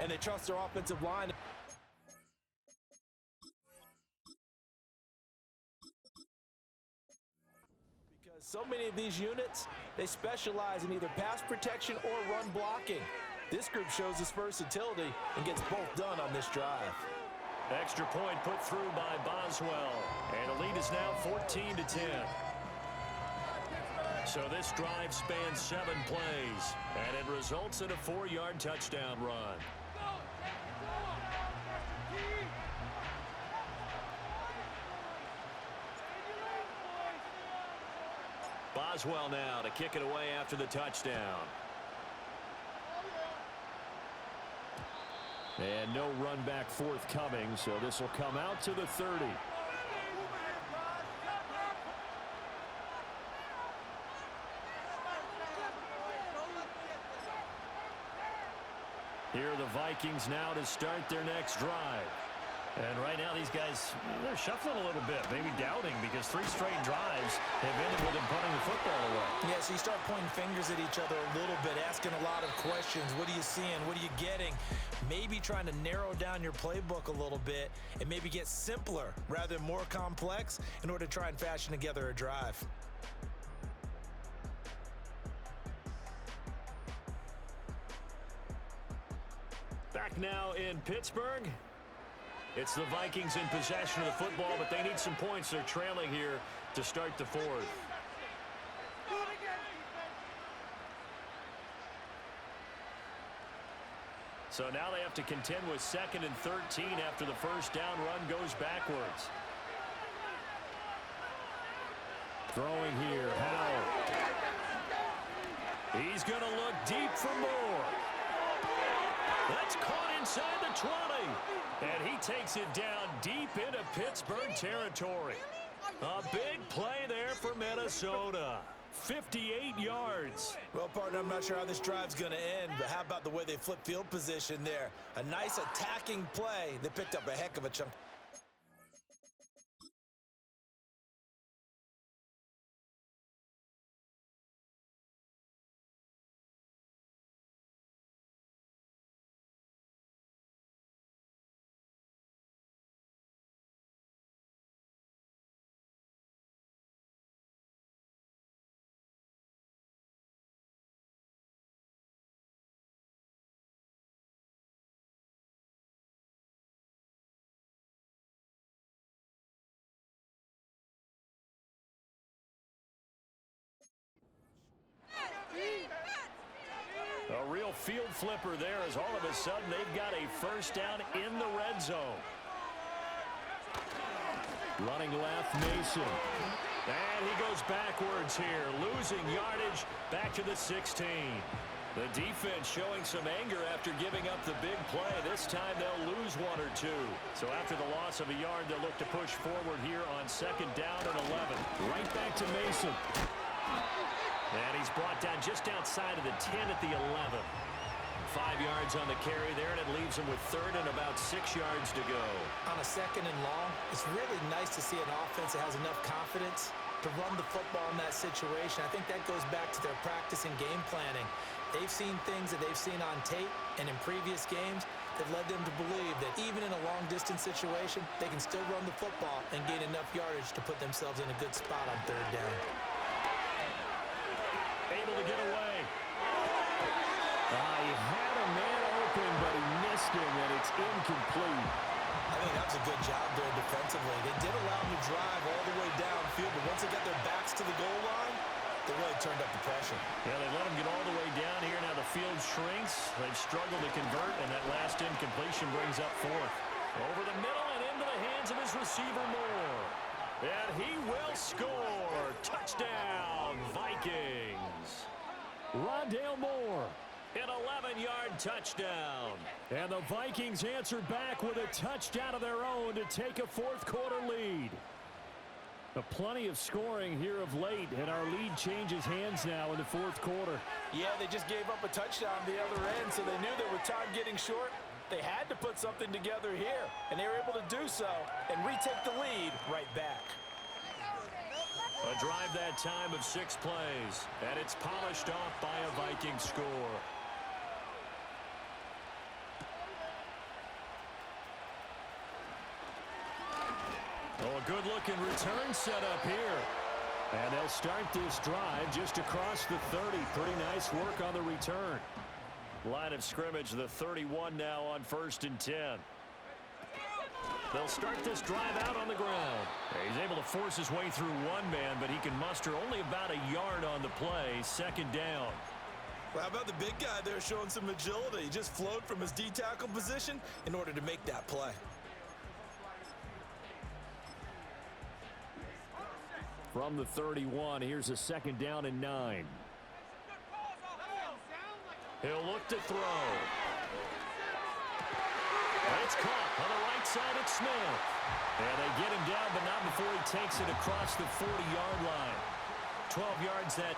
and they trust their offensive line. Because so many of these units, they specialize in either pass protection or run blocking. This group shows its versatility and gets both done on this drive. Extra point put through by Boswell, and the lead is now 14-10. So this drive spans 7 plays, and it results in a 4-yard touchdown run. Boswell now to kick it away after the touchdown. And no run back forthcoming, so this will come out to the 30. Here are the Vikings now to start their next drive. And right now these guys, they're shuffling a little bit, maybe doubting, because 3 straight drives have ended with them punting the football away. Yeah, so you start pointing fingers at each other a little bit, asking a lot of questions. What are you seeing? What are you getting? Maybe trying to narrow down your playbook a little bit and maybe get simpler rather than more complex in order to try and fashion together a drive. Back now in Pittsburgh. It's the Vikings in possession of the football, but they need some points. They're trailing here to start the 4th. So now they have to contend with 2nd and 13 after the first down run goes backwards. Throwing here, Howell. He's going to look deep for more. That's caught inside the 20. And he takes it down deep into Pittsburgh territory. A big play there for Minnesota. 58 yards. Well, partner, I'm not sure how this drive's going to end, but how about the way they flip field position there? A nice attacking play. They picked up a heck of a chunk. A real field flipper there as all of a sudden they've got a first down in the red zone. Running left, Mason. And he goes backwards here, losing yardage back to the 16. The defense showing some anger after giving up the big play. This time they'll lose 1 or 2. So after the loss of a yard, they'll look to push forward here on 2nd down and 11. Right back to Mason. And he's brought down just outside of the 10 at the 11. 5 yards on the carry there, and it leaves him with 3rd and about 6 yards to go. On a 2nd and long, it's really nice to see an offense that has enough confidence to run the football in that situation. I think that goes back to their practice and game planning. They've seen things that they've seen on tape and in previous games that led them to believe that even in a long-distance situation, they can still run the football and gain enough yardage to put themselves in a good spot on 3rd down. Able to get away. He had a man open, but he missed him, and it's incomplete. I think that was a good job there defensively. They did allow him to drive all the way downfield, but once they got their backs to the goal line, they really turned up the pressure. Yeah, they let him get all the way down here. Now the field shrinks. They've struggled to convert, and that last incompletion brings up 4th. Over the middle and into the hands of his receiver, Moore. And he will score. Touchdown, Vikings. Rondale Moore. An 11-yard touchdown. And the Vikings answer back with a touchdown of their own to take a 4th quarter lead. Plenty of scoring here of late, and our lead changes hands now in the 4th quarter. Yeah, they just gave up a touchdown the other end, so they knew that with time getting short, they had to put something together here, and they were able to do so and retake the lead right back. A drive that time of 6 plays, and it's polished off by a Viking score. good-looking return set up here. And they'll start this drive just across the 30. Pretty nice work on the return. Line of scrimmage, the 31 now on 1st and 10. They'll start this drive out on the ground. He's able to force his way through one man, but he can muster only about a yard on the play. 2nd down. Well, how about the big guy there showing some agility? He just flowed from his D-tackle position in order to make that play. From the 31, here's a 2nd down and 9. He'll look to throw. It's caught on the right side at Smith. And they get him down, but not before he takes it across the 40-yard line. 12 yards that.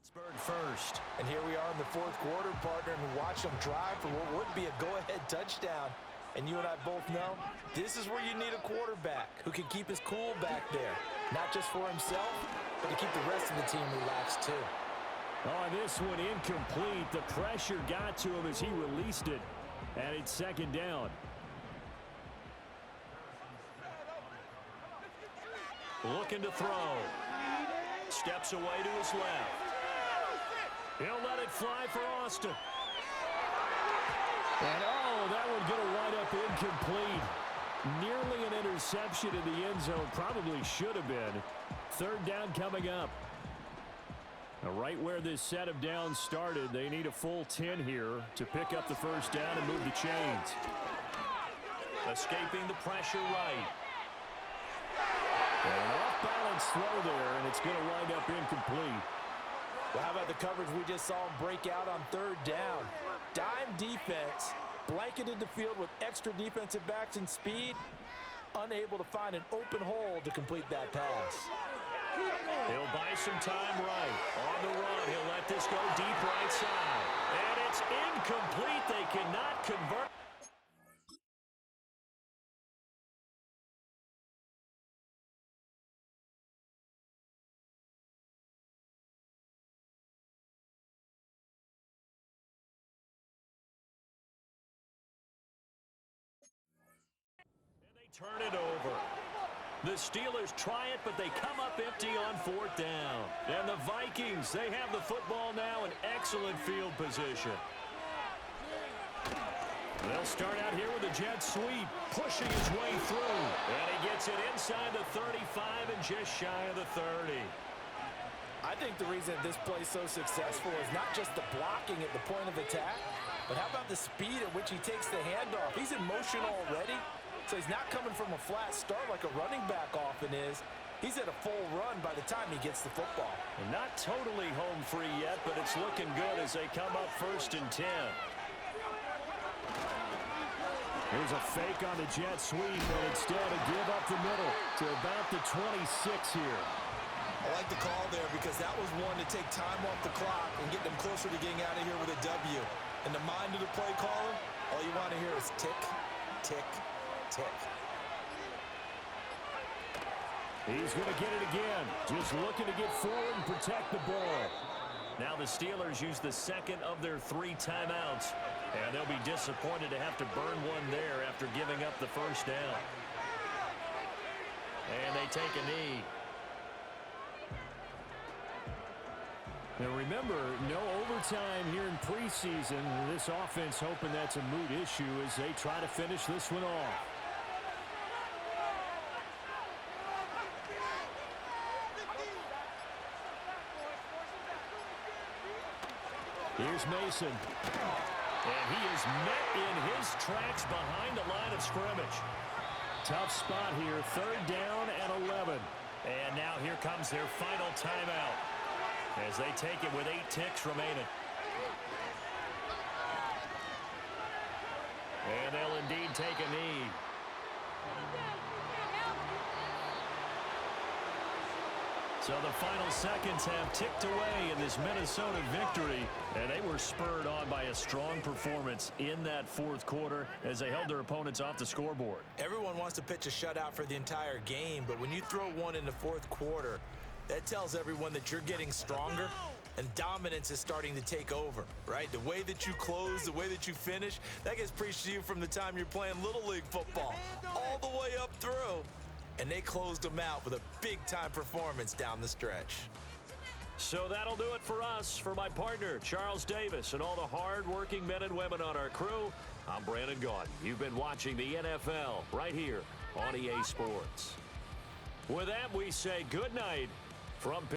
Pittsburgh first. And here we are in the 4th quarter, partner, and watch them drive for what would be a go-ahead touchdown. And you and I both know this is where you need a quarterback who can keep his cool back there. Not just for himself, but to keep the rest of the team relaxed too. Oh, this one incomplete. The pressure got to him as he released it. And it's 2nd down. Looking to throw. Steps away to his left. He'll let it fly for Austin. And, oh, that one going to wind up incomplete. Nearly an interception in the end zone. Probably should have been. 3rd down coming up. Now, right where this set of downs started, they need a full 10 here to pick up the 1st down and move the chains. Escaping the pressure right. And an off-balance throw there, and it's going to wind up incomplete. Well, how about the coverage we just saw him break out on 3rd down? Dime defense, blanketed the field with extra defensive backs and speed, unable to find an open hole to complete that pass. He'll buy some time right. On the run, he'll let this go deep right side. And it's incomplete. They cannot convert. Turn it over. The Steelers try it, but they come up empty on 4th down. And the Vikings, they have the football now in excellent field position. They'll start out here with a jet sweep, pushing his way through. And he gets it inside the 35 and just shy of the 30. I think the reason this play is so successful is not just the blocking at the point of attack, but how about the speed at which he takes the handoff? He's in motion already. So he's not coming from a flat start like a running back often is. He's at a full run by the time he gets the football. And not totally home free yet, but it's looking good as they come up 1st and 10. Here's a fake on the jet sweep, and instead a give up the middle to about the 26 here. I like the call there because that was one to take time off the clock and get them closer to getting out of here with a W. In the mind of the play caller, all you want to hear is tick, tick, tick. He's going to get it again. Just looking to get forward and protect the ball. Now the Steelers use the 2nd of their 3 timeouts. And they'll be disappointed to have to burn one there after giving up the 1st down. And they take a knee. Now remember, no overtime here in preseason. This offense hoping that's a moot issue as they try to finish this one off. Here's Mason. And he is met in his tracks behind the line of scrimmage. Tough spot here, 3rd down and 11. And now here comes their final timeout as they take it with 8 ticks remaining. And they'll indeed take a knee. So the final seconds have ticked away in this Minnesota victory, and they were spurred on by a strong performance in that fourth quarter as they held their opponents off the scoreboard. Everyone wants to pitch a shutout for the entire game, but when you throw one in the fourth quarter, that tells everyone that you're getting stronger and dominance is starting to take over, right? The way that you close, the way that you finish, that gets preached to you from the time you're playing Little League football all the way up through. And they closed them out with a big-time performance down the stretch. So that'll do it for us. For my partner, Charles Davis, and all the hard-working men and women on our crew, I'm Brandon Gaudin. You've been watching the NFL right here on EA Sports. With that, we say good night from